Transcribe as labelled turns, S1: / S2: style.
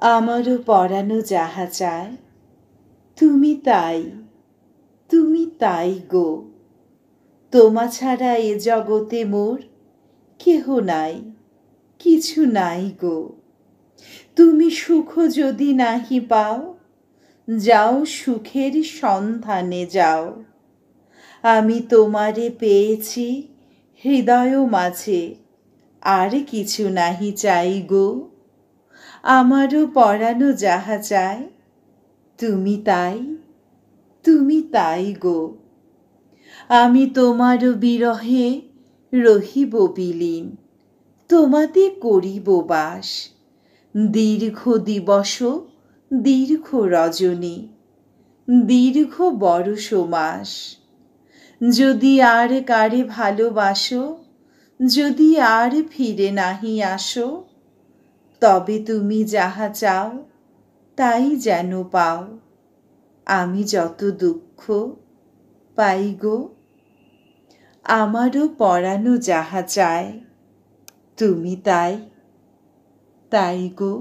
S1: আমারও পরানো যাহা চায় তুমি তাই গো। তোমা ছাড়া এ জগতে মোর কেহ নাই, কিছু নাই গো। তুমি সুখ যদি নাহি পাও, যাও সুখের সন্ধানে যাও। আমি তোমারে পেয়েছি হৃদয় মাঝে, আর কিছু নাহি চাই গো। আমারও পরানো যাহা চায় তুমি তাই গো। আমি তোমার বিরহে রহিব বিলীন, তোমাতে করিব বাস। দীর্ঘ দিবস দীর্ঘ রজনী, দীর্ঘ বরষ মাস। যদি আর কারে ভালোবাসো, যদি আর ফিরে নাহি আসো, তবে তুমি যাহা চাও তাই যেন পাও। আমি যত দুঃখ পাই গো। আমারও পরানো যাহা চায় তুমি তাই গো।